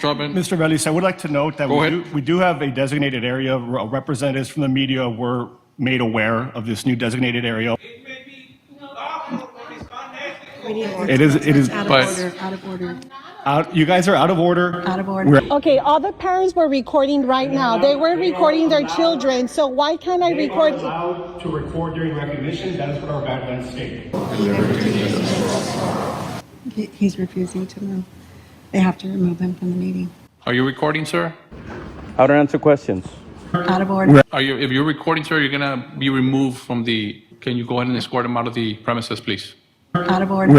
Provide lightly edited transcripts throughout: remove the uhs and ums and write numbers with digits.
Trotman. Mr. Velez, I would like to note that we do have a designated area. Representatives from the media were made aware of this new designated area. It is Out But- of order, out of order, you guys are out of order. out of order. Okay, all the parents were recording right now. They were recording their children, so why can't I They are record? allowed to record during recognition. That is what our guidelines state. He's refusing to move. They have to remove him from the meeting. Are you recording, sir? How to answer questions? Out of order. If you're recording, sir, you're gonna be removed from the. Can you go ahead and escort him out of the premises, please? Out of order.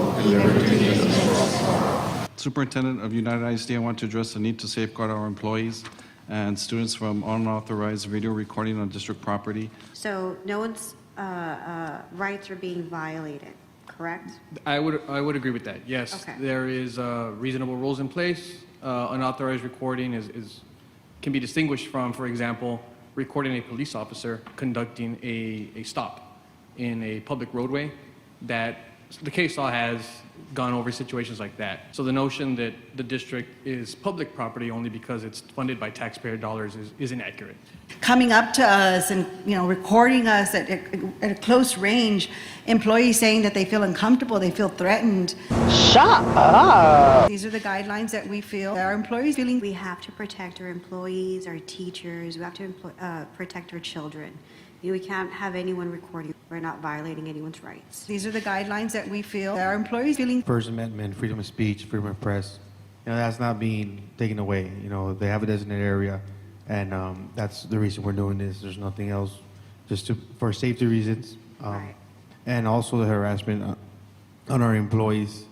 Superintendent of United ISD, I want to address the need to safeguard our employees and students from unauthorized video recording on district property. So no one's rights are being violated, correct? I would agree with that. Yes, Okay. there is reasonable rules in place. Unauthorized recording can be distinguished from, for example, recording a police officer conducting a stop in a public roadway. That the case law has gone over situations like that. So the notion that the district is public property only because it's funded by taxpayer dollars is inaccurate. Coming up to us and, recording us at a close range, employees saying that they feel uncomfortable, they feel threatened. Shut up. These are the guidelines that we feel our employees feeling. We have to protect our employees, our teachers, we have to protect our children. We can't have anyone recording. We're not violating anyone's rights. These are the guidelines that we feel our employees feeling. First Amendment, freedom of speech, freedom of press, that's not being taken away. They have a designated area, and that's the reason we're doing this. There's nothing else, just for safety reasons, Right. and also the harassment on our employees.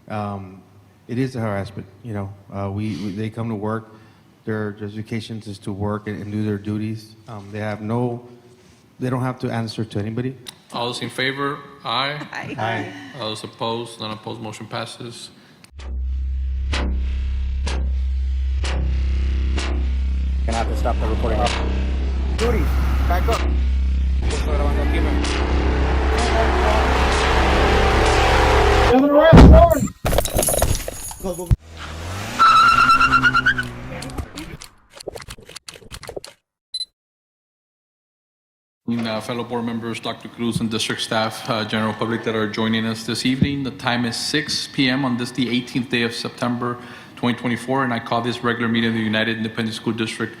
It is a harassment. They come to work. Their justifications is to work and do their duties. They don't have to answer to anybody. All those in favor? Aye. Aye. All those opposed? None opposed. Motion passes. Gonna have to stop the recording. Duty, back up. Fellow board members, Dr. Cruz, and district staff, general public that are joining us this evening. The time is 6 p.m. on this, the 18th day of September, 2024, and I call this regular meeting of the United Independent School District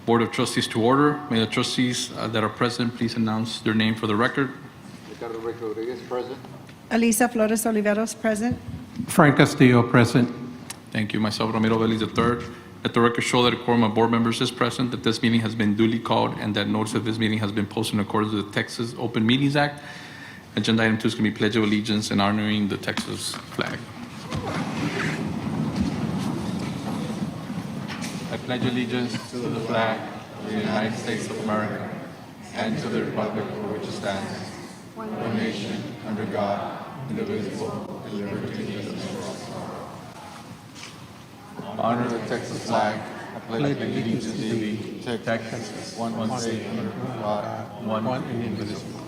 Board of Trustees to order. May the trustees that are present please announce their name for the record. Ricardo Rodriguez, present. Elisa Flores Oliveros, present. Frank Castillo, present. Thank you. Myself, Ramiro Veliz III. Let the record show that a quorum of board members is present, that this meeting has been duly called, and that notice of this meeting has been posted in accordance with the Texas Open Meetings Act. Agenda item 2 is going to be Pledge of Allegiance and honoring the Texas flag. I pledge allegiance to the flag of the United States of America and to the republic for which it stands, one nation, under God, indivisible, with liberty and justice for all. Honor the Texas flag. I pledge allegiance to thee, Texas, one state under God, one indivisible.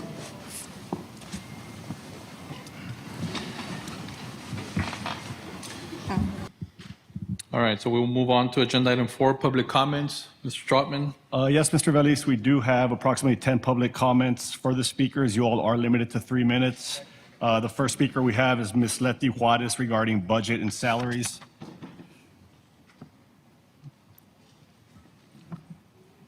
All right, so we'll move on to agenda item 4, public comments. Mr. Trotman. Yes, Mr. Velez, we do have approximately 10 public comments for the speakers. You all are limited to 3 minutes. The first speaker we have is Ms. Leti Juarez regarding budget and salaries.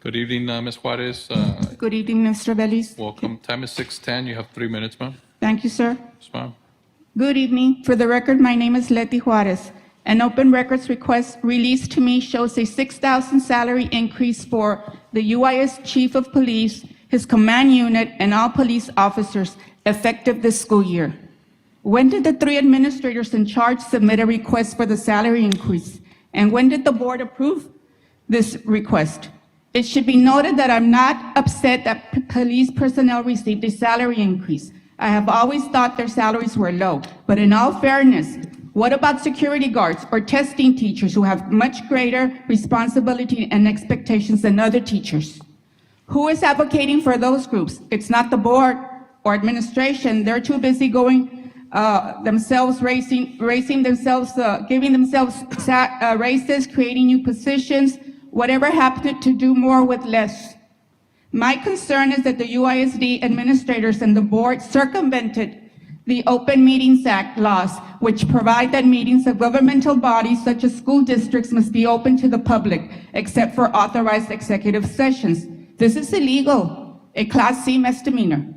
Good evening, Ms. Juarez. Good evening, Mr. Velez. Welcome. Time is 6:10. You have 3 minutes, ma'am. Thank you, sir. Yes, ma'am. Good evening. For the record, my name is Leti Juarez. An open records request released to me shows a $6,000 salary increase for the UIS Chief of Police, his command unit, and all police officers effective this school year. When did the 3 administrators in charge submit a request for the salary increase? And when did the board approve this request? It should be noted that I'm not upset that police personnel received a salary increase. I have always thought their salaries were low. But in all fairness, what about security guards or testing teachers who have much greater responsibility and expectations than other teachers? Who is advocating for those groups? It's not the board or administration. They're too busy going themselves raising themselves, giving themselves raises, creating new positions, whatever happened to do more with less. My concern is that the UISD administrators and the board circumvented the Open Meetings Act laws, which provide that meetings of governmental bodies such as school districts must be open to the public, except for authorized executive sessions. This is illegal, a Class C misdemeanor.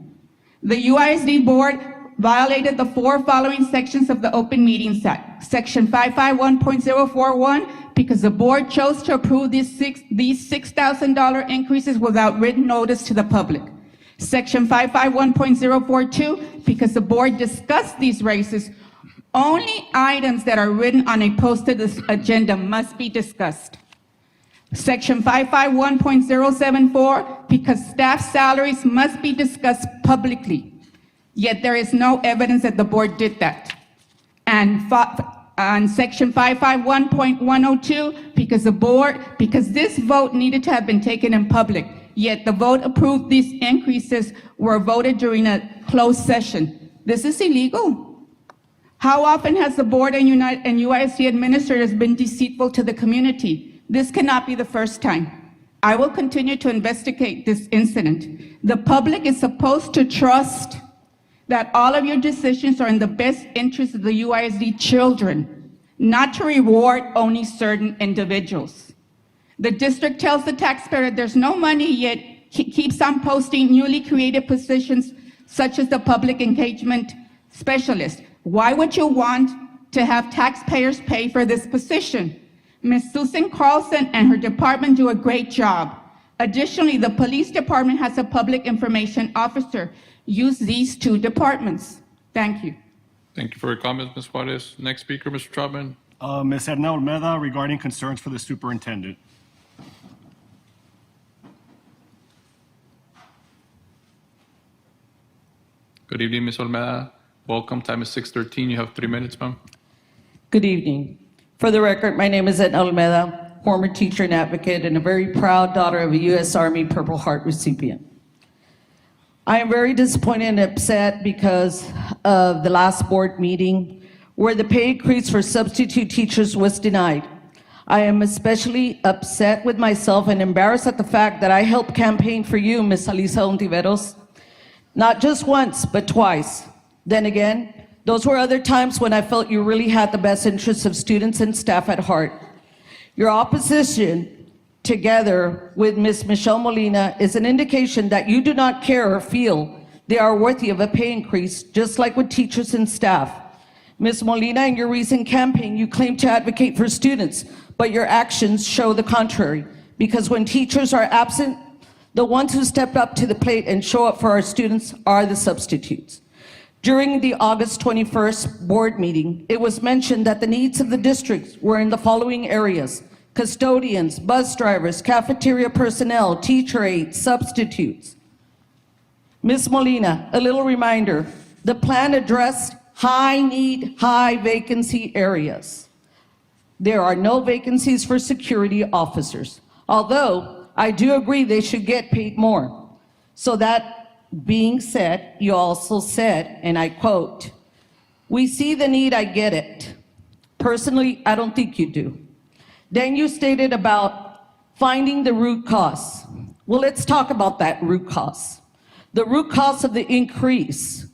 The UISD board violated the four following sections of the Open Meetings Act. Section 551.041, because the board chose to approve these $6,000 increases without written notice to the public. Section 551.042, because the board discussed these raises, only items that are written on a posted agenda must be discussed. Section 551.074, because staff salaries must be discussed publicly, yet there is no evidence that the board did that. And Section 551.102, because this vote needed to have been taken in public, yet the vote approved these increases were voted during a closed session. This is illegal. How often has the board and UISD administrators been deceitful to the community? This cannot be the first time. I will continue to investigate this incident. The public is supposed to trust that all of your decisions are in the best interest of the UISD children, not to reward only certain individuals. The district tells the taxpayer that there's no money, yet keeps on posting newly created positions such as the public engagement specialist. Why would you want to have taxpayers pay for this position? Ms. Susan Carlson and her department do a great job. Additionally, the police department has a public information officer. Use these two departments. Thank you. Thank you for your comments, Ms. Juarez. Next speaker, Mr. Troutman. Ms. Edna Olmeda regarding concerns for the superintendent. Good evening, Ms. Olmeda. Welcome. Time is 6:13. You have 3 minutes, ma'am. Good evening. For the record, my name is Edna Olmeda, former teacher and advocate, and a very proud daughter of a U.S. Army Purple Heart recipient. I am very disappointed and upset because of the last board meeting where the pay increase for substitute teachers was denied. I am especially upset with myself and embarrassed at the fact that I helped campaign for you, Ms. Alisa Ontiveros, not just once, but twice. Then again, those were other times when I felt you really had the best interests of students and staff at heart. Your opposition, together with Ms. Michelle Molina, is an indication that you do not care or feel they are worthy of a pay increase, just like with teachers and staff. Ms. Molina, in your recent campaign, you claim to advocate for students, but your actions show the contrary. Because when teachers are absent, the ones who step up to the plate and show up for our students are the substitutes. During the August 21st board meeting, it was mentioned that the needs of the districts were in the following areas: custodians, bus drivers, cafeteria personnel, teacher aides, substitutes. Ms. Molina, a little reminder, the plan addressed high need, high vacancy areas. There are no vacancies for security officers, although I do agree they should get paid more. So that being said, you also said, and I quote, "We see the need, I get it. Personally, I don't think you do." Then you stated about finding the root cause. Well, let's talk about that root cause. The root cause of the increase,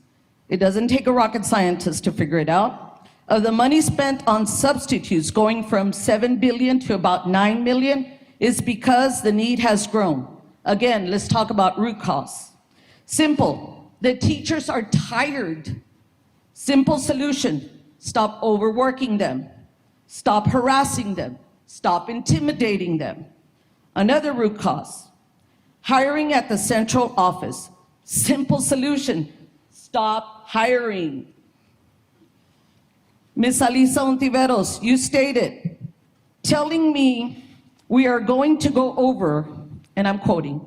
it doesn't take a rocket scientist to figure it out, of the money spent on substitutes going from 7 billion to about 9 million is because the need has grown. Again, let's talk about root cause. Simple, the teachers are tired. Simple solution, stop overworking them, stop harassing them, stop intimidating them. Another root cause, hiring at the central office. Simple solution, stop hiring. Ms. Alisa Ontiveros, you stated, telling me we are going to go over, and I'm quoting,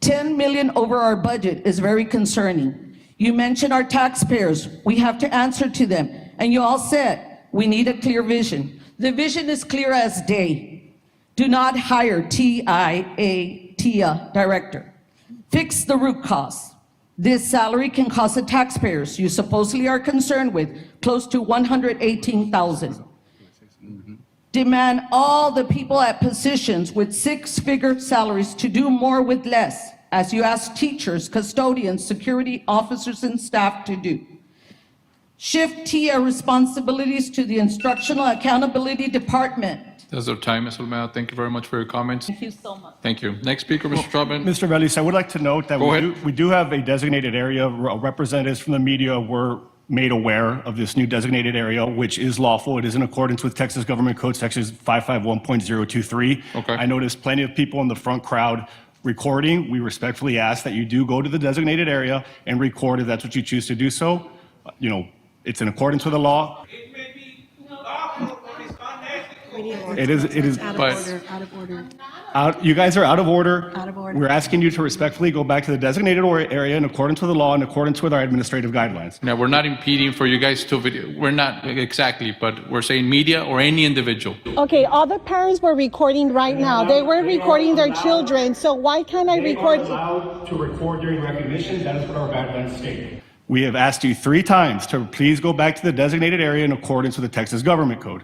10 million over our budget is very concerning. You mentioned our taxpayers. We have to answer to them. And you all said we need a clear vision. The vision is clear as day. Do not hire TIA director. Fix the root cause. This salary can cost the taxpayers you supposedly are concerned with close to $118,000. Demand all the people at positions with six-figure salaries to do more with less, as you ask teachers, custodians, security officers, and staff to do. Shift TIA responsibilities to the Instructional Accountability Department. That's our time, Ms. Olmeda. Thank you very much for your comments. Thank you so much. Thank you. Next speaker, Mr. Trotman. Mr. Velez, I would like to note that Go ahead. we do have a designated area. Representatives from the media were made aware of this new designated area, which is lawful. It is in accordance with Texas Government Code Section 551.023. Okay. I noticed plenty of people in the front crowd recording. We respectfully ask that you do go to the designated area and record if that's what you choose to do so. You know, it's in accordance with the law. It is. Out of But- order, out of order. You guys are out of order. Out of order. We're asking you to respectfully go back to the designated area in accordance with the law, in accordance with our administrative guidelines. Now, we're not impeding for you guys to video. We're not exactly, but we're saying media or any individual. Okay, all the parents were recording right now. They were recording their children, so why can't I record? allowed to record during recognition. That is what our guidelines state. We have asked you 3 times to please go back to the designated area in accordance with the Texas Government Code.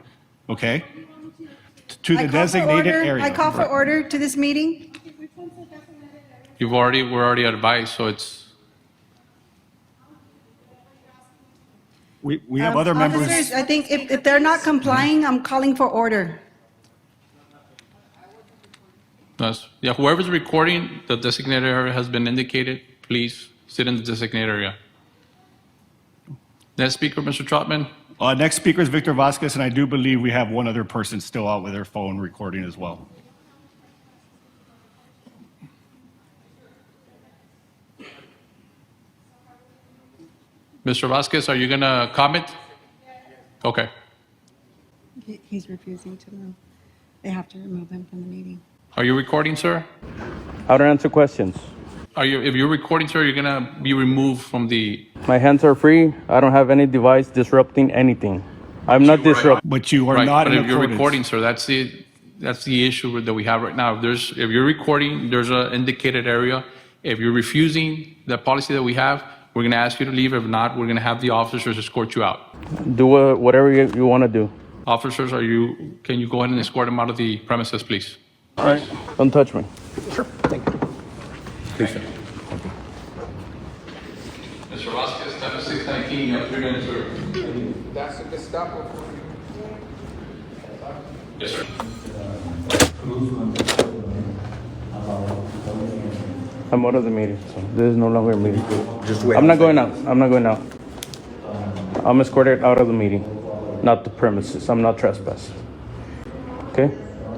Okay? To the designated area. I call for order to this meeting. We're already advised, so it's, We have other members. Officers, I think if they're not complying, I'm calling for order. yeah, whoever's recording, the designated area has been indicated. Please sit in the designated area. Next speaker, Mr. Trotman. Next speaker is Victor Vasquez, and I do believe we have one other person still out with their phone recording as well. Mr. Vasquez, are you going to comment? Okay. He's refusing to move. They have to remove him from the meeting. Are you recording, sir? How to answer questions. If you're recording, sir, you're going to be removed from the... My hands are free. I don't have any device disrupting anything. I'm not disrupting. But you are Right, not but in if you're accordance. recording, sir, that's the issue that we have right now. If you're recording, there's an indicated area. If you're refusing the policy that we have, we're going to ask you to leave. If not, we're going to have the officers escort you out. Do whatever you want to do. Officers, can you go ahead and escort them out of the premises, please? All right. Don't touch me. Please, sir. Mr. Vasquez, time is 6:19. You have 3 minutes, sir. That's the Gestapo. Yes, sir. I'm out of the meeting, so this is no longer a meeting. I'm not going out. I'm not going out. I'm escorted out of the meeting, not the premises. I'm not trespassing. Okay?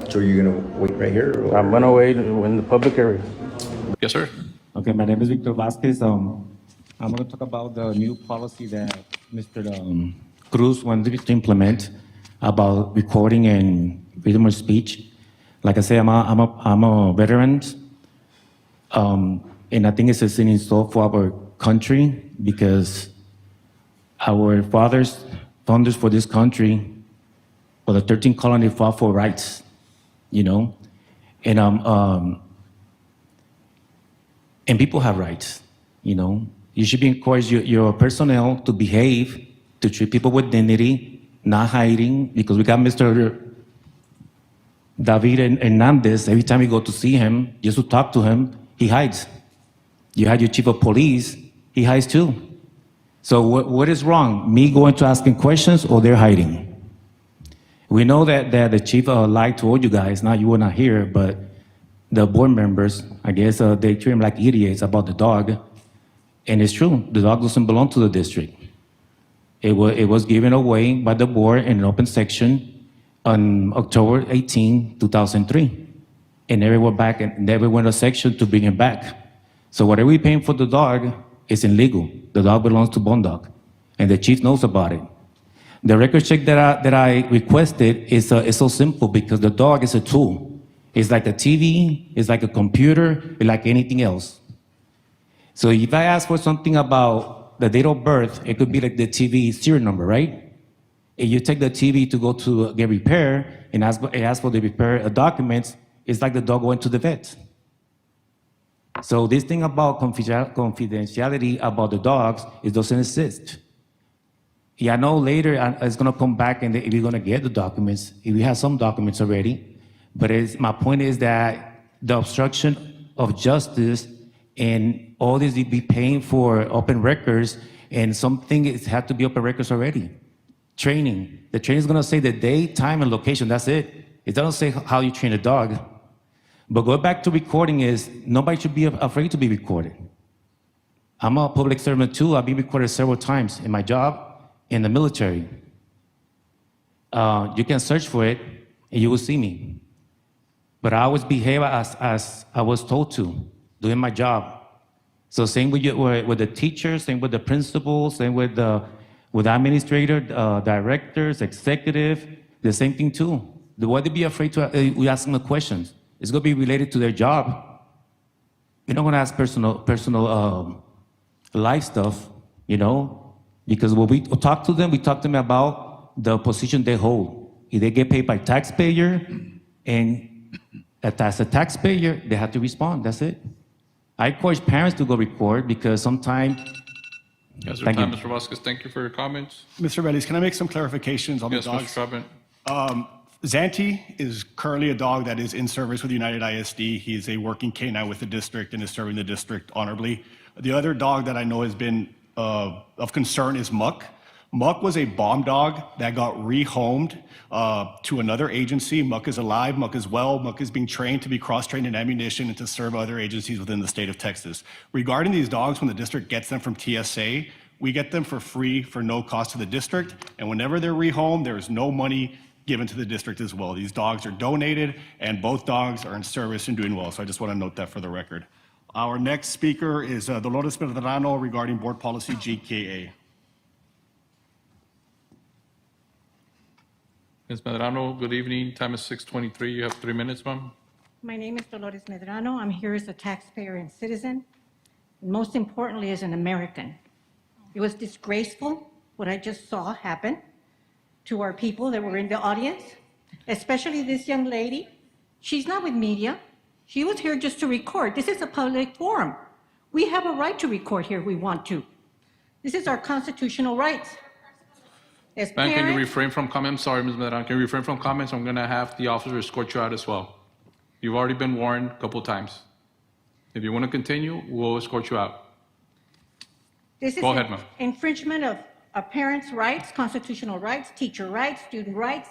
So you're gonna wait right here? Or? I'm gonna wait in the public area. Yes, sir. Okay, my name is Victor Vasquez. I'm going to talk about the new policy that Mr. Cruz wanted to implement about recording and freedom of speech. Like I say, I'm a veteran, and I think it's a sin in store for our country because our founders for this country, for the 13th colony, fought for rights, you know, and people have rights, you know. You should encourage your personnel to behave, to treat people with dignity, not hiding, because we got Mr. David Hernandez. Every time you go to see him, just to talk to him, he hides. You had your chief of police, he hides too. So what is wrong? Me going to asking questions or they're hiding? We know that the chief lied to all you guys. Now you were not here, but the board members, I guess they treat him like idiots about the dog. And it's true, the dog doesn't belong to the district. It was given away by the board in an open section on October 18, 2003. And never went back and never went a section to bring it back. So whatever we're paying for the dog is illegal. The dog belongs to Bone Dog. And the chief knows about it. The record check that I requested is so simple because the dog is a tool. It's like a TV, it's like a computer, it's like anything else. So if I ask for something about the date of birth, it could be like the TV serial number, right? If you take the TV to go to get repaired and ask for the repair documents, it's like the dog going to the vet. So this thing about confidentiality about the dogs, it doesn't exist. Yeah, I know later it's gonna come back and we're gonna get the documents. We have some documents already, but my point is that the obstruction of justice and all this be paying for open records, and something is had to be open records already. Training. The training is gonna say the day, time, and location. That's it. It doesn't say how you train a dog. But go back to recording is nobody should be afraid to be recorded. I'm a public servant too. I've been recorded several times in my job, in the military. You can search for it and you will see me. But I always behave as I was told to, doing my job. So same with the teachers, same with the principals, same with the administrator, directors, executive, the same thing too. Why they be afraid to we ask them the questions? It's gonna be related to their job. You're not gonna ask personal life stuff, you know, because when we talk to them about the position they hold. If they get paid by taxpayer, and as a taxpayer, they have to respond. That's it. I encourage parents to go record because sometimes. Yes, Thank you. Mr. Vasquez, thank you for your comments. Mr. Vélez, can I make some clarifications on Yes, the dogs? Mr. Chabot. Zanti is currently a dog that is in service with United ISD. He is a working canine with the district and is serving the district honorably. The other dog that I know has been of concern is Muck. Muck was a bomb dog that got rehomed to another agency. Muck is alive, Muck is well, Muck is being trained to be cross-trained in ammunition and to serve other agencies within the state of Texas. Regarding these dogs, when the district gets them from TSA, we get them for free, for no cost to the district, and whenever they're rehomed, there is no money given to the district as well. These dogs are donated, and both dogs are in service and doing well, so I just want to note that for the record. Our next speaker is Dolores Medrano regarding Board Policy GKA. Ms. Medrano, good evening. Time is 6:23. You have 3 minutes, ma'am. My name is Dolores Medrano. I'm here as a taxpayer and citizen, and most importantly, as an American. It was disgraceful what I just saw happen to our people that were in the audience, especially this young lady. She's not with media. She was here just to record. This is a public forum. We have a right to record here if we want to. This is our constitutional rights. As Ma'am, can you parents, refrain from comments? Sorry, Ms. Medrano. Can you refrain from comments? I'm going to have the officer escort you out as well. You've already been warned a couple times. If you want to continue, we'll escort you out. this is Go ahead, ma'am. infringement of a parent's rights, constitutional rights, teacher rights, student rights.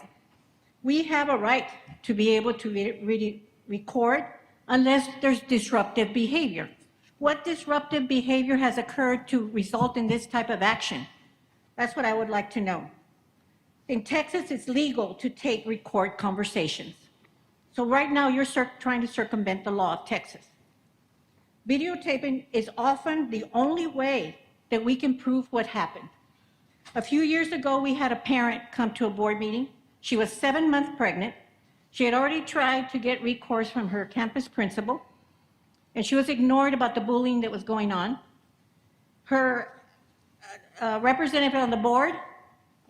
We have a right to be able to record unless there's disruptive behavior. What disruptive behavior has occurred to result in this type of action? That's what I would like to know. In Texas, it's legal to record conversations. So right now, you're trying to circumvent the law of Texas. Videotaping is often the only way that we can prove what happened. A few years ago, we had a parent come to a board meeting. She was 7 months pregnant. She had already tried to get recourse from her campus principal, and she was ignored about the bullying that was going on. Her representative on the board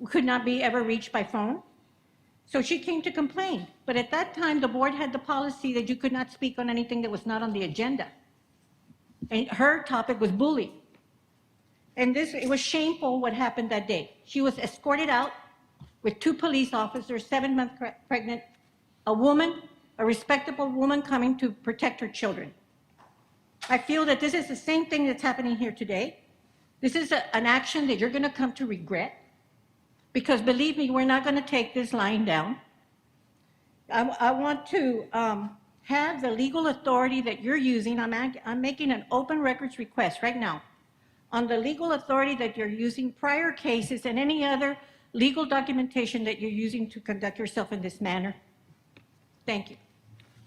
could not be ever reached by phone. So she came to complain. But at that time, the board had the policy that you could not speak on anything that was not on the agenda. And her topic was bullying. And it was shameful what happened that day. She was escorted out with 2 police officers, 7 months pregnant, a woman, a respectable woman coming to protect her children. I feel that this is the same thing that's happening here today. This is an action that you're going to come to regret, because believe me, we're not going to take this lying down. I want to have the legal authority that you're using. I'm making an open records request right now on the legal authority that you're using, prior cases, and any other legal documentation that you're using to conduct yourself in this manner. Thank you.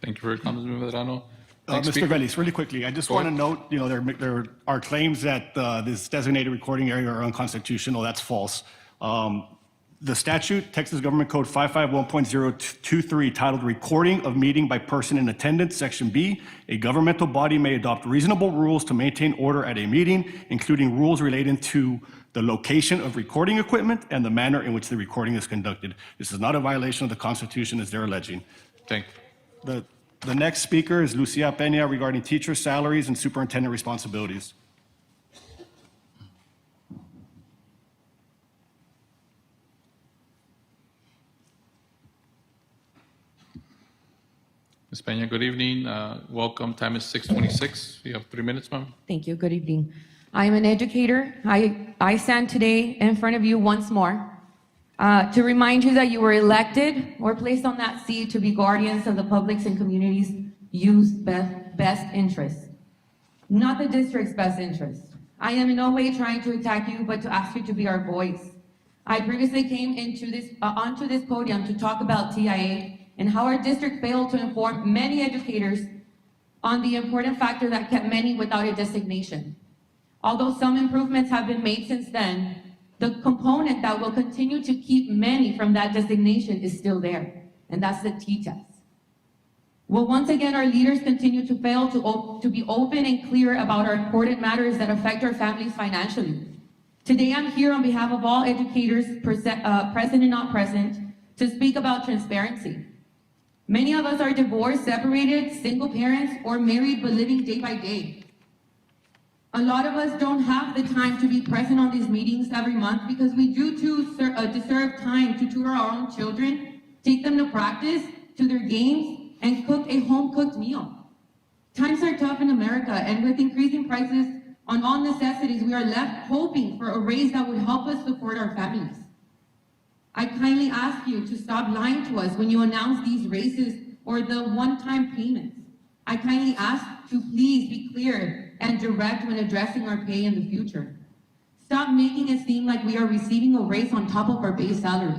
Thank you for your comments, Ms. Medrano. Mr. Vélez, really quickly, I just want to note, there are claims that this designated recording area are unconstitutional. That's false. The statute, Texas Government Code 551.023, titled Recording of Meeting by Person in Attendance, Section B, a governmental body may adopt reasonable rules to maintain order at a meeting, including rules relating to the location of recording equipment and the manner in which the recording is conducted. This is not a violation of the Constitution, as they're alleging. Thank you. The next speaker is Lucia Peña regarding teacher salaries and superintendent responsibilities. Ms. Peña, good evening. Welcome. Time is 6:26. You have 3 minutes, ma'am. Thank you. Good evening. I am an educator. I stand today in front of you once more to remind you that you were elected or placed on that seat to be guardians of the public's and community's youth best interests, not the district's best interests. I am in no way trying to attack you, but to ask you to be our voice. I previously came onto this podium to talk about TIA and how our district failed to inform many educators on the important factor that kept many without a designation. Although some improvements have been made since then, the component that will continue to keep many from that designation is still there, and that's the T-test. Will once again our leaders continue to fail to be open and clear about our important matters that affect our families financially? Today I'm here on behalf of all educators, present and not present, to speak about transparency. Many of us are divorced, separated, single parents, or married but living day by day. A lot of us don't have the time to be present on these meetings every month because we do deserve time to tutor our own children, take them to practice, to their games, and cook a home-cooked meal. Times are tough in America, and with increasing prices on all necessities, we are left hoping for a raise that would help us support our families. I kindly ask you to stop lying to us when you announce these raises or the one-time payments. I kindly ask to please be clear and direct when addressing our pay in the future. Stop making it seem like we are receiving a raise on top of our base salary.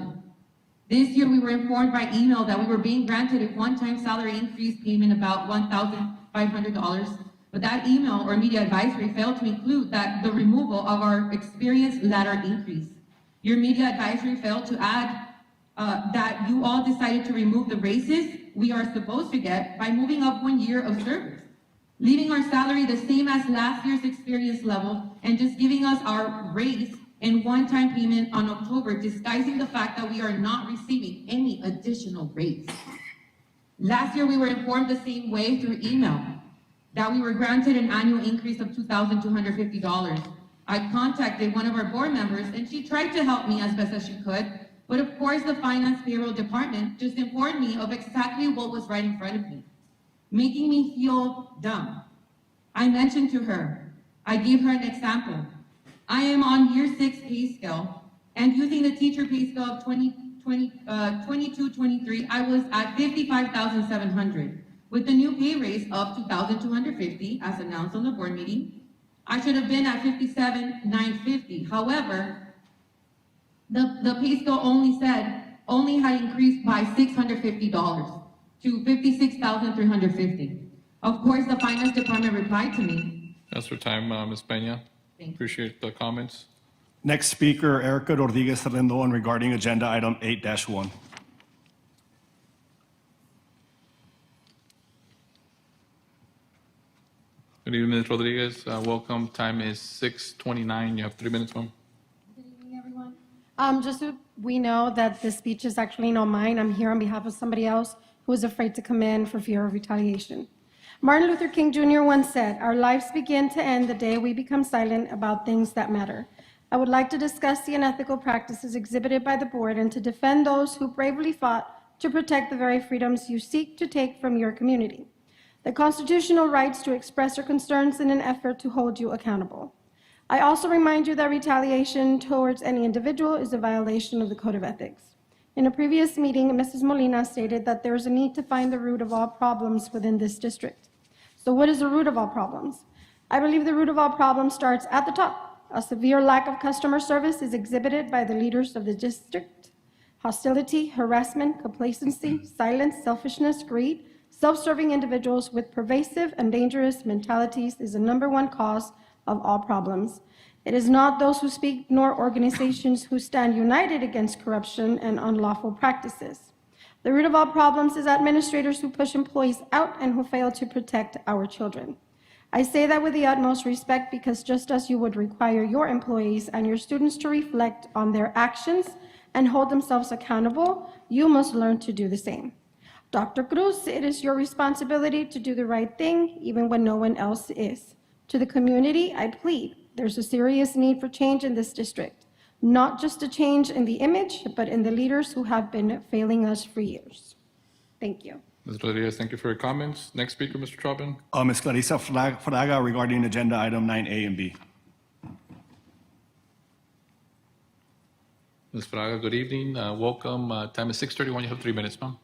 This year we were informed by email that we were being granted a one-time salary increase payment about $1,500, but that email or media advisory failed to include the removal of our experience ladder increase. Your media advisory failed to add that you all decided to remove the raises we are supposed to get by moving up 1 year of service, leaving our salary the same as last year's experience level and just giving us our raise and one-time payment on October, disguising the fact that we are not receiving any additional raise. Last year, we were informed the same way through email that we were granted an annual increase of $2,250. I contacted one of our board members and she tried to help me as best as she could, but of course the finance payroll department just informed me of exactly what was right in front of me, making me feel dumb. I mentioned to her, I gave her an example. I am on year 6 pay scale, and using the teacher pay scale of 22-23, I was at $55,700. With the new pay raise of $2,250, as announced on the board meeting, I should have been at $57,950. However, the pay scale only had increased by $650 to $56,350. Of course, the finance department replied to me. That's your time, Ms. Peña. Appreciate the comments. Next speaker, Erica Rodriguez Rendon regarding agenda item 8-1. Good evening, Ms. Rodriguez. Welcome. Time is 6:29. You have 3 minutes, ma'am. Good evening, everyone. Just so we know that this speech is actually not mine. I'm here on behalf of somebody else who is afraid to come in for fear of retaliation. Martin Luther King Jr. once said, "Our lives begin to end the day we become silent about things that matter." I would like to discuss the unethical practices exhibited by the board and to defend those who bravely fought to protect the very freedoms you seek to take from your community. The constitutional rights to express your concerns in an effort to hold you accountable. I also remind you that retaliation towards any individual is a violation of the Code of Ethics. In a previous meeting, Mrs. Molina stated that there is a need to find the root of all problems within this district. So what is the root of all problems? I believe the root of all problems starts at the top. A severe lack of customer service is exhibited by the leaders of the district. Hostility, harassment, complacency, silence, selfishness, greed, self-serving individuals with pervasive and dangerous mentalities is the #1 cause of all problems. It is not those who speak nor organizations who stand united against corruption and unlawful practices. The root of all problems is administrators who push employees out and who fail to protect our children. I say that with the utmost respect because just as you would require your employees and your students to reflect on their actions and hold themselves accountable, you must learn to do the same. Dr. Cruz, it is your responsibility to do the right thing, even when no one else is. To the community, I plead, there's a serious need for change in this district. Not just a change in the image, but in the leaders who have been failing us for years. Thank you. Ms. Rodriguez, thank you for your comments. Next speaker, Mr. Trubin. Ms. Clarissa Fraga regarding agenda item 9A and B. Ms. Fraga, good evening. Welcome. Time is 6:31. You have 3 minutes, ma'am.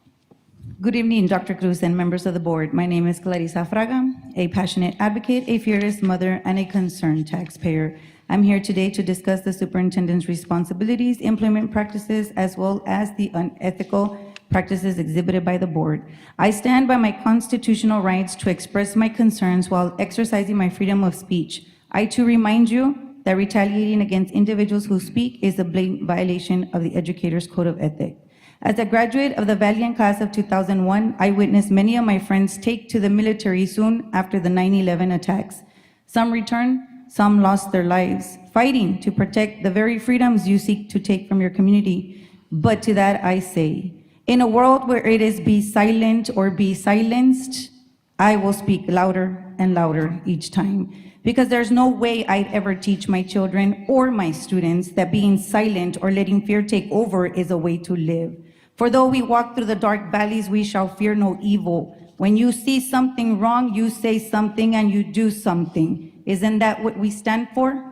Good evening, Dr. Cruz and members of the board. My name is Clarissa Fraga, a passionate advocate, a fearless mother, and a concerned taxpayer. I'm here today to discuss the superintendent's responsibilities, employment practices, as well as the unethical practices exhibited by the board. I stand by my constitutional rights to express my concerns while exercising my freedom of speech. I too remind you that retaliating against individuals who speak is a blatant violation of the Educator's Code of Ethics. As a graduate of the valiant class of 2001, I witnessed many of my friends take to the military soon after the 9/11 attacks. Some returned, some lost their lives, fighting to protect the very freedoms you seek to take from your community. But to that I say, in a world where it is be silent or be silenced, I will speak louder and louder each time. Because there's no way I'd ever teach my children or my students that being silent or letting fear take over is a way to live. For though we walk through the dark valleys, we shall fear no evil. When you see something wrong, you say something and you do something. Isn't that what we stand for?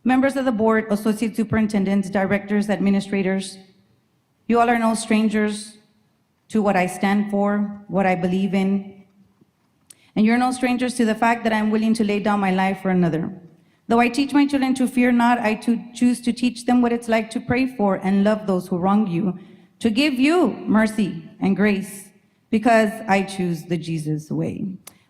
Members of the board, associate superintendents, directors, administrators, you all are no strangers to what I stand for, what I believe in. And you're no strangers to the fact that I'm willing to lay down my life for another. Though I teach my children to fear not, I too choose to teach them what it's like to pray for and love those who wrong you, to give you mercy and grace, because I choose the Jesus way.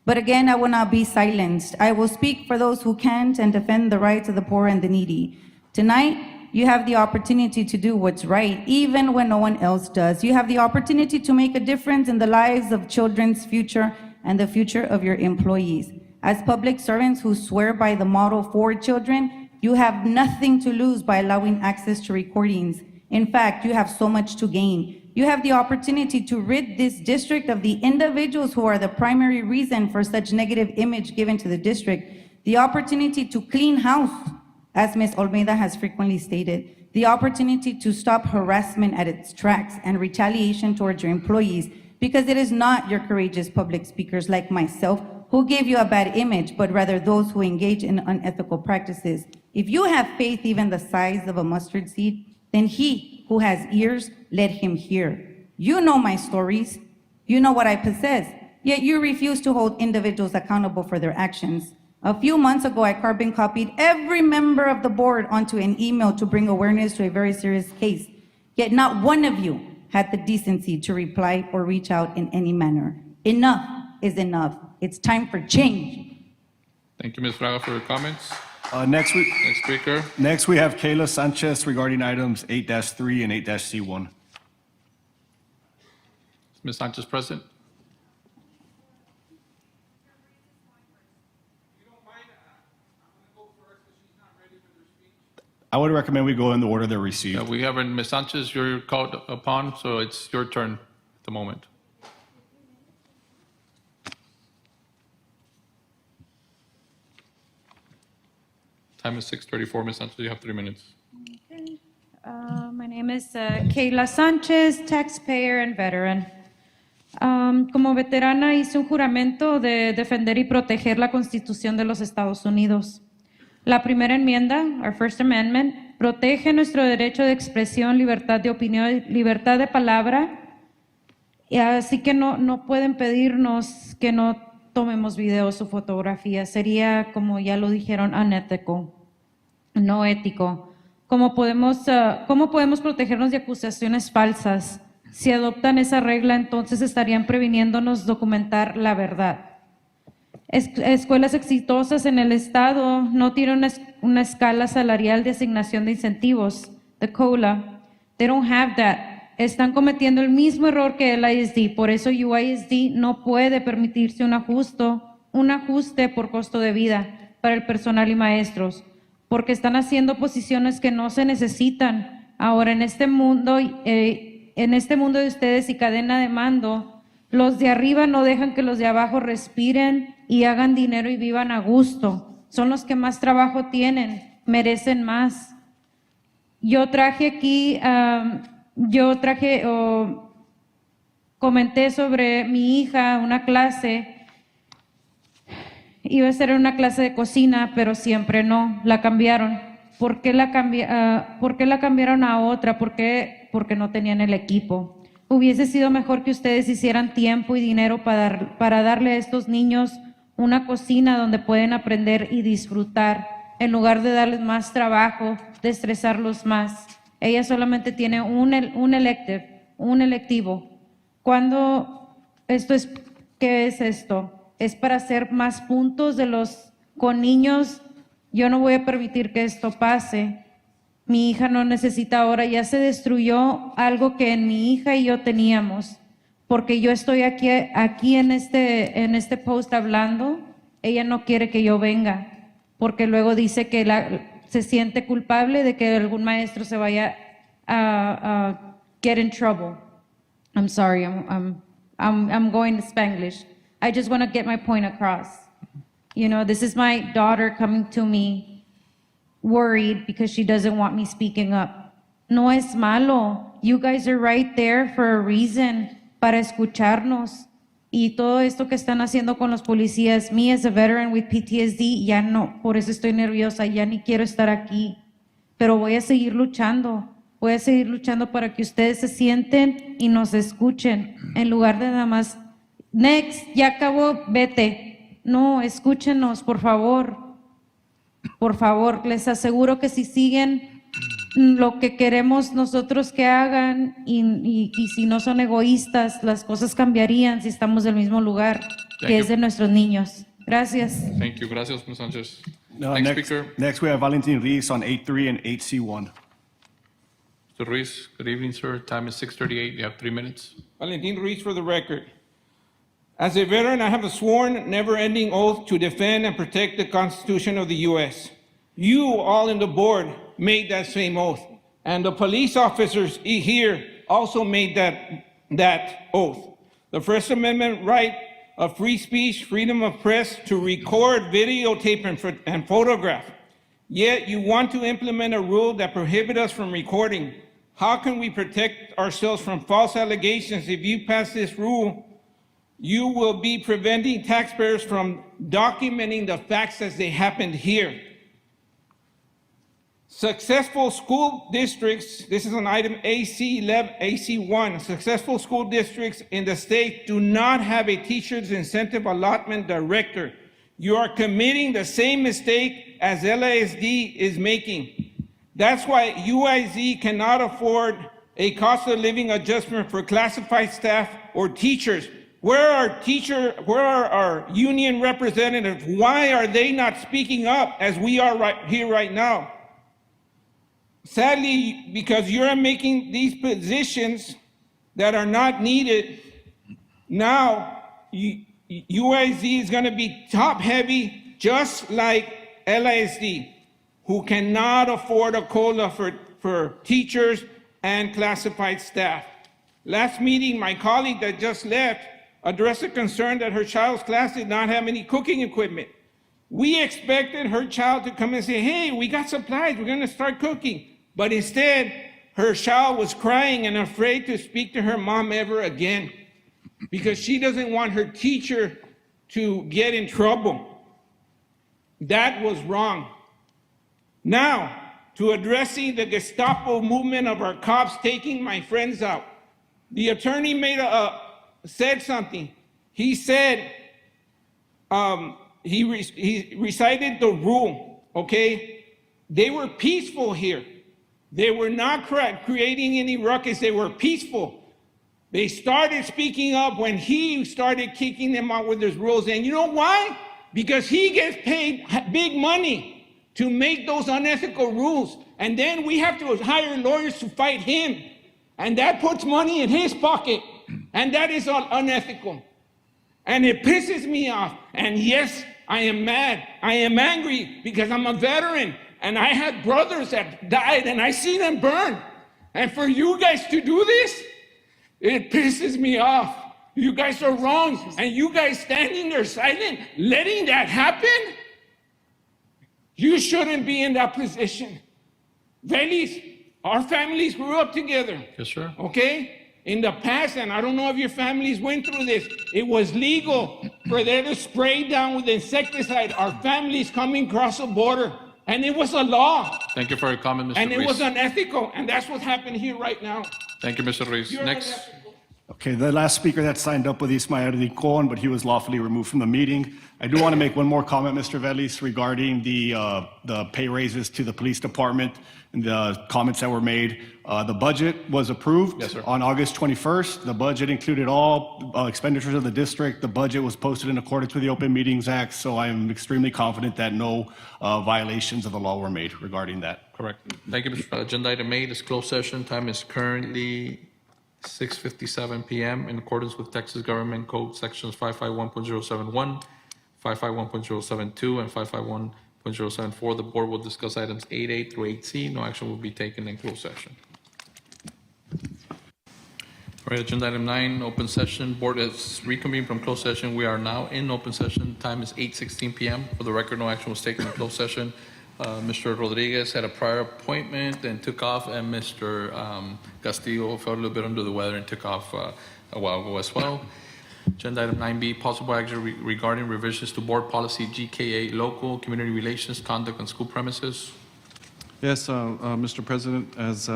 But again, I will not be silenced. I will speak for those who can't and defend the rights of the poor and the needy. Tonight, you have the opportunity to do what's right, even when no one else does. You have the opportunity to make a difference in the lives of children's future and the future of your employees. As public servants who swear by the motto for children, you have nothing to lose by allowing access to recordings. In fact, you have so much to gain. You have the opportunity to rid this district of the individuals who are the primary reason for such negative image given to the district. The opportunity to clean house, as Ms. Olmeda has frequently stated. The opportunity to stop harassment at its tracks and retaliation towards your employees, because it is not your courageous public speakers like myself who give you a bad image, but rather those who engage in unethical practices. If you have faith even the size of a mustard seed, then he who has ears, let him hear. You know my stories. You know what I possess, yet you refuse to hold individuals accountable for their actions. A few months ago, I carbon copied every member of the board onto an email to bring awareness to a very serious case, yet not one of you had the decency to reply or reach out in any manner. Enough is enough. It's time for change. Thank you, Ms. Fraga, for your comments. Next speaker. Next, we have Kayla Sanchez regarding items 8-3 and 8-C1. Is Ms. Sanchez present? I would recommend we go in the order they're received. We have Ms. Sanchez, you're called upon, so it's your turn at the moment. Time is 6:34, Ms. Sanchez, you have 3 minutes. Okay. My name is Kayla Sánchez, taxpayer and veteran. Como veterana hice un juramento de defender y proteger la Constitución de los Estados Unidos. La primera enmienda, our First Amendment, protege nuestro derecho de expresión, libertad de opinión, libertad de palabra, y así que no pueden pedirnos que no tomemos videos o fotografías. Sería, como ya lo dijeron, unethical, no ético. ¿Cómo podemos protegernos de acusaciones falsas? Si adoptan esa regla, entonces estarían previniéndonos documentar la verdad. Escuelas exitosas en el estado no tienen una escala salarial de asignación de incentivos, the COLA. They don't have that. Están cometiendo el mismo error que el ISD, por eso UISD no puede permitirse un ajuste por costo de vida para el personal y maestros, porque están haciendo posiciones que no se necesitan. Ahora, en este mundo de ustedes y cadena de mando, Los de arriba no dejan que los de abajo respiren y hagan dinero y vivan a gusto. Son los que más trabajo tienen, merecen más. Yo traje aquí, comenté sobre mi hija, una clase. Iba a ser una clase de cocina, pero siempre no, la cambiaron. ¿Por qué la cambiaron a otra? Porque no tenían el equipo. Hubiese sido mejor que ustedes hicieran tiempo y dinero para darle a estos niños una cocina donde pueden aprender y disfrutar, en lugar de darles más trabajo, de estresarlos más. Ella solamente tiene un electivo. ¿Qué es esto? Es para hacer más puntos con niños. Yo no voy a permitir que esto pase. Mi hija no necesita ahora, ya se destruyó algo que en mi hija y yo teníamos, porque yo estoy aquí en este post hablando. Ella no quiere que yo venga, porque luego dice que se siente culpable de que algún maestro se vaya a get in trouble. I'm sorry, I'm going to Spanglish. I just want to get my point across. You know, this is my daughter coming to me worried because she doesn't want me speaking up. No es malo. You guys are right there for a reason, para escucharnos. Y todo esto que están haciendo con los policías, me as a veteran with PTSD, ya no, por eso estoy nerviosa, ya ni quiero estar aquí. Pero voy a seguir luchando para que ustedes se sienten y nos escuchen, en lugar de nada más, next, ya acabó, vete. No, escúchenos, por favor. Por favor, les aseguro que si siguen lo que queremos nosotros que hagan y si no son egoístas, las cosas cambiarían si estamos del mismo lugar, que es de nuestros niños. Gracias. Thank you. Gracias, Ms. Sanchez. Next speaker. Next, we have Valentin Reese on 8.3 and 8C1. Mr. Ruiz, good evening, sir. Time is 6:38. You have 3 minutes. Valentin Ruiz for the record. As a veteran, I have a sworn, never-ending oath to defend and protect the Constitution of the U.S. You, all in the board, made that same oath. And the police officers here also made that oath. The First Amendment right of free speech, freedom of press to record, videotape, and photograph. Yet you want to implement a rule that prohibits us from recording. How can we protect ourselves from false allegations if you pass this rule? You will be preventing taxpayers from documenting the facts as they happened here. Successful school districts, this is on item AC1, successful school districts in the state do not have a teacher's incentive allotment director. You are committing the same mistake as LASD is making. That's why UIZ cannot afford a cost of living adjustment for classified staff or teachers. Where are our union representatives? Why are they not speaking up as we are right now? Sadly, because you're making these positions that are not needed, now UIZ is going to be top-heavy, just like LASD, who cannot afford a COLA for teachers and classified staff. Last meeting, my colleague that just left addressed a concern that her child's class did not have any cooking equipment. We expected her child to come and say, hey, we got supplies, we're going to start cooking. But instead, her child was crying and afraid to speak to her mom ever again because she doesn't want her teacher to get in trouble. That was wrong. Now, to addressing the Gestapo movement of our cops taking my friends out. The attorney said something. He said, he recited the rule, okay? They were peaceful here. They were not creating any ruckus. They were peaceful. They started speaking up when he started kicking them out with his rules. And you know why? Because he gets paid big money to make those unethical rules. And then we have to hire lawyers to fight him. And that puts money in his pocket. And that is unethical. And it pisses me off. And yes, I am mad. I am angry because I'm a veteran. And I had brothers that died and I see them burn. And for you guys to do this, it pisses me off. You guys are wrong, and you guys standing there silent, letting that happen? You shouldn't be in that position. Velis, our families grew up together. Yes, sir. Okay? In the past, and I don't know if your families went through this, it was legal for them to spray down with insecticide our families coming across the border. And it was a law. Thank you for your comment, Mr. And it was Ruiz. unethical. And that's what happened here right now. Thank you, Mr. Ruiz. You're Next. unethical. Okay, the last speaker that signed up with Ismael Rincon, but he was lawfully removed from the meeting. I do want to make one more comment, Mr. Velis, regarding the pay raises to the police department and the comments that were made. The budget was approved Yes, sir. on August 21st. The budget included all expenditures of the district. The budget was posted in accordance with the Open Meetings Act, so I am extremely confident that no violations of the law were made regarding that. Correct. Thank you, Mr. Agenda item 8 is closed session. Time is currently 6:57 p.m. in accordance with Texas Government Code Sections 551.071, 551.072, and 551.074. The board will discuss items 8A through 8C. No action will be taken in closed session. All right, agenda item 9, open session. Board has reconvened from closed session. We are now in open session. Time is 8:16 p.m. For the record, no action was taken in closed session. Mr. Rodriguez had a prior appointment and took off, and Mr. Castillo felt a little bit under the weather and took off a while ago as well. Agenda item 9B, possible action regarding revisions to board policy GKA, local community relations, conduct on school premises. Yes, Mr. President, as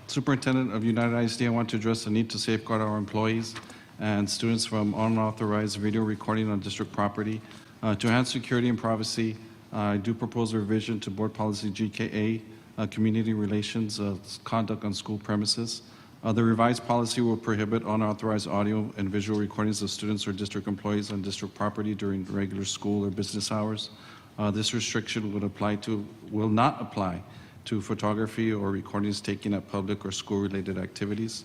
Superintendent of United ISD, I want to address the need to safeguard our employees and students from unauthorized video recording on district property. To enhance security and privacy, I do propose a revision to Board Policy GKA, Community Relations, Conduct on School Premises. The revised policy will prohibit unauthorized audio and visual recordings of students or district employees on district property during regular school or business hours. This restriction will not apply to photography or recordings taken at public or school-related activities.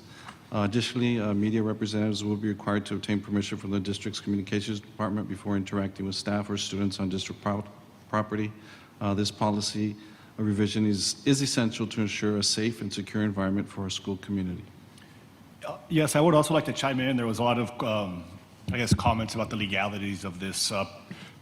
Additionally, media representatives will be required to obtain permission from the district's communications department before interacting with staff or students on district property. This policy revision is essential to ensure a safe and secure environment for our school community. Yes, I would also like to chime in. There was a lot of, comments about the legalities of this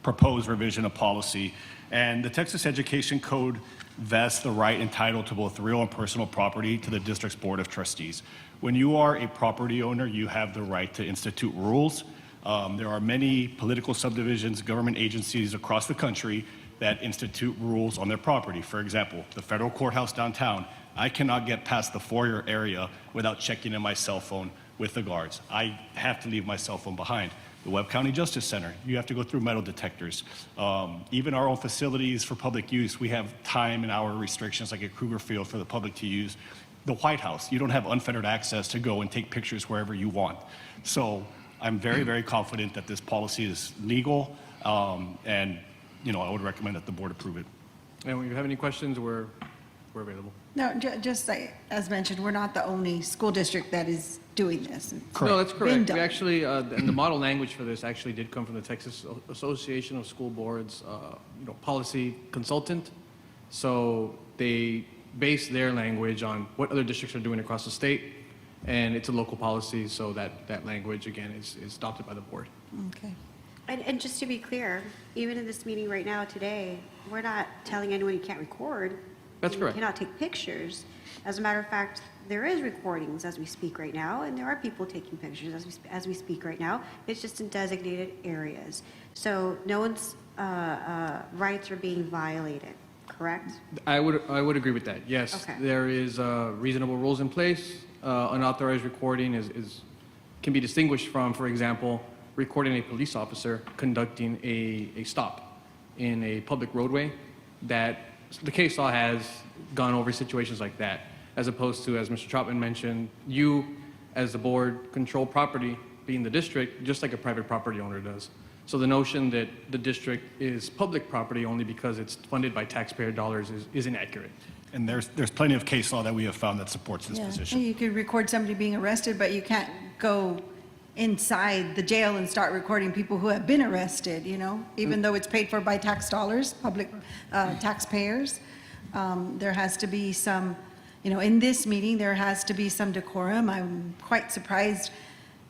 proposed revision of policy. And the Texas Education Code vests the right and title to both real and personal property to the district's Board of Trustees. When you are a property owner, you have the right to institute rules. There are many political subdivisions, government agencies across the country that institute rules on their property. For example, the federal courthouse downtown, I cannot get past the foyer area without checking in my cell phone with the guards. I have to leave my cell phone behind. The Webb County Justice Center, you have to go through metal detectors. Even our own facilities for public use, we have time and hour restrictions like at Kruger Field for the public to use. The White House, you don't have unfettered access to go and take pictures wherever you want. So I'm very, very confident that this policy is legal, and I would recommend that the board approve it. And when you have any questions, we're available. No, just like, as mentioned, we're not the only school district that is doing this. No, that's Been correct. done. We actually, and the model language for this actually did come from the Texas Association of School Boards, policy consultant. So they base their language on what other districts are doing across the state, and it's a local policy, so that language, again, is adopted by the board. Okay. And just to be clear, even in this meeting right now today, we're not telling anyone you can't record. That's correct. You cannot take pictures. As a matter of fact, there is recordings as we speak right now, and there are people taking pictures as we speak right now. It's just in designated areas. So no one's rights are being violated, correct? I would agree with that. Yes, Okay. there is reasonable rules in place. Unauthorized recording can be distinguished from, for example, recording a police officer conducting a stop in a public roadway. That the case law has gone over situations like that, as opposed to, as Mr. Troutman mentioned, you as the board control property, being the district, just like a private property owner does. So the notion that the district is public property only because it's funded by taxpayer dollars is inaccurate. And there's plenty of case law that we have found that supports this position. You could record somebody being arrested, but you can't go inside the jail and start recording people who have been arrested, even though it's paid for by tax dollars, public taxpayers. There has to be some, in this meeting, there has to be some decorum. I'm quite surprised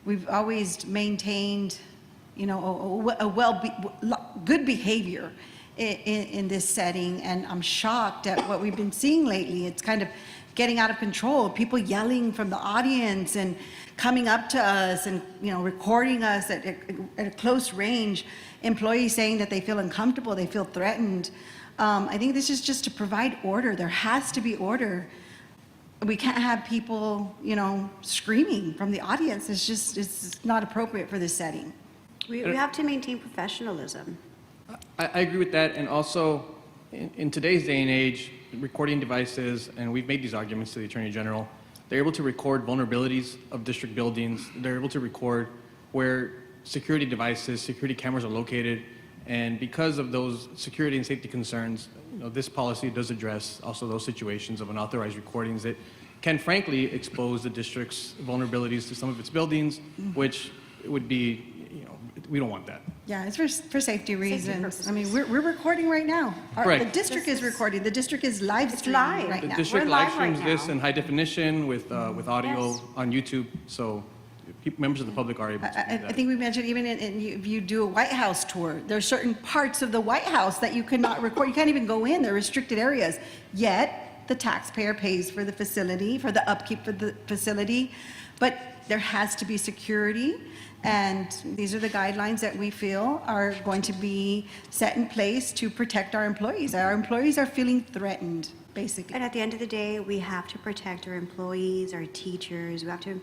we've always maintained, you know, good behavior in this setting, and I'm shocked at what we've been seeing lately. It's kind of getting out of control. People yelling from the audience and coming up to us and, you know, recording us at a close range. Employees saying that they feel uncomfortable, they feel threatened. I think this is just to provide order. There has to be order. We can't have people, you know, screaming from the audience. It's not appropriate for this setting. We have to maintain professionalism. I agree with that, and also, in today's day and age, recording devices, and we've made these arguments to the Attorney General, they're able to record vulnerabilities of district buildings, they're able to record where security devices, security cameras are located, and because of those security and safety concerns, you know, this policy does address also those situations of unauthorized recordings that can frankly expose the district's vulnerabilities to some of its buildings, which would be, you know, we don't want that. Yeah, it's for safety reasons. I mean, we're recording right now. The Correct. district is recording. The district is live streaming right The now. district live streams this in high definition with audio on YouTube, so members of the public are able to do I that. think we mentioned even if you do a White House tour, there's certain parts of the White House that you cannot record. You can't even go in. They're restricted areas. Yet the taxpayer pays for the facility, for the upkeep for the facility. But there has to be security. And these are the guidelines that we feel are going to be set in place to protect our employees. Our employees are feeling threatened, basically. And at the end of the day, we have to protect our employees, our teachers, we have to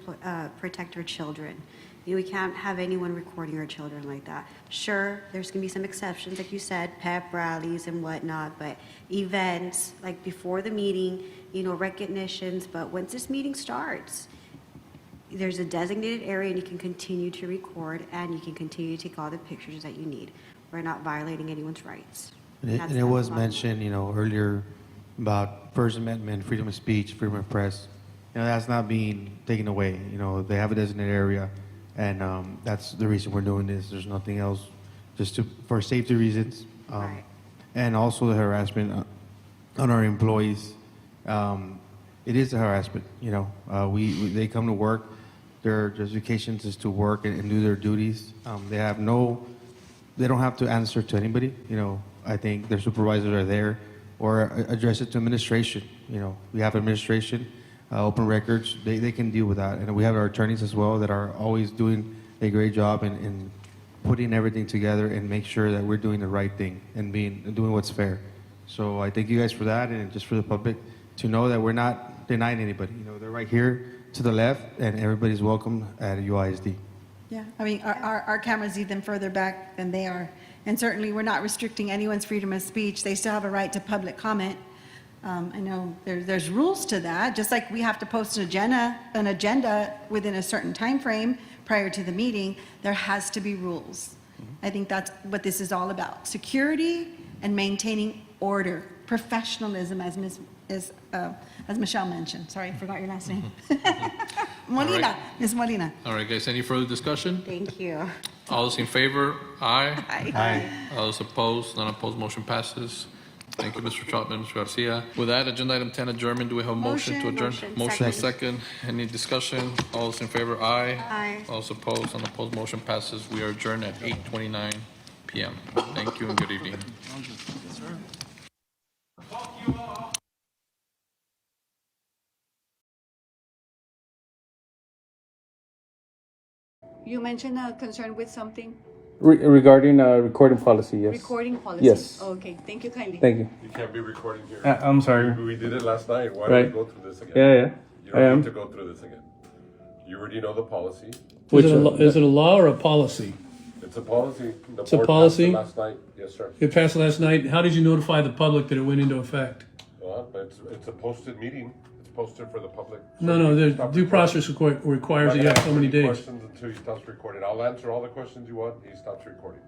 protect our children. You know, we can't have anyone recording our children like that. Sure, there's gonna be some exceptions, like you said, pep rallies and whatnot, but events, like before the meeting, you know, recognitions, but once this meeting starts, there's a designated area and you can continue to record and you can continue to take all the pictures that you need. We're not violating anyone's rights. And it was mentioned, you know, earlier about First Amendment, freedom of speech, freedom of press. You know, that's not being taken away. You know, they have a designated area, and that's the reason we're doing this. There's nothing else, just for safety reasons, Right. and also the harassment on our employees. It is a harassment. You know, they come to work. Their justifications is to work and do their duties. They don't have to answer to anybody. You know, I think their supervisors are there, or address it to administration. You know, we have administration, open records. They can deal with that, and we have our attorneys as well that are always doing a great job in putting everything together and make sure that we're doing the right thing and doing what's fair. So I thank you guys for that, and just for the public to know that we're not denying anybody. You know, they're right here to the left, and everybody's welcome at UISD. Yeah, I mean, our cameras even further back than they are. And certainly, we're not restricting anyone's freedom of speech. They still have a right to public comment. I know there's rules to that, just like we have to post an agenda within a certain time frame prior to the meeting. There has to be rules. I think that's what this is all about: security and maintaining order, professionalism, as Michelle mentioned. Sorry, I forgot your last name. Molina, All right. Ms. Molina. All right, guys, any further discussion? Thank you. All those in favor? Aye. Aye. All those opposed? None opposed, motion passes. Thank you, Mr. Troutman, Mr. Garcia. With that, agenda item 10 adjournment. Do we have a motion to adjourn? Motion. and second. Any discussion? All those in favor? Aye. Aye. All those opposed? None opposed, motion passes. We are adjourned at 8:29 PM. Thank you and good evening. You mentioned a concern with something, Regarding recording policy, yes. recording policy. Yes. Okay, thank you kindly. Thank you. You can't be recording here. I'm sorry. We did it last night. Why do Right. we go through this again? Yeah. You I don't am. need to go through this again. You already know the policy. Is it a law or a policy? It's a policy. The It's a board passed it policy? last night. Yes, sir. It passed last night. How did you notify the public that it went into effect? Well, it's a posted meeting. It's posted for the public. No, the Stop due recording. process requires that you have so many days. Questions until he stops recording. I'll answer all the questions you want. He stops recording.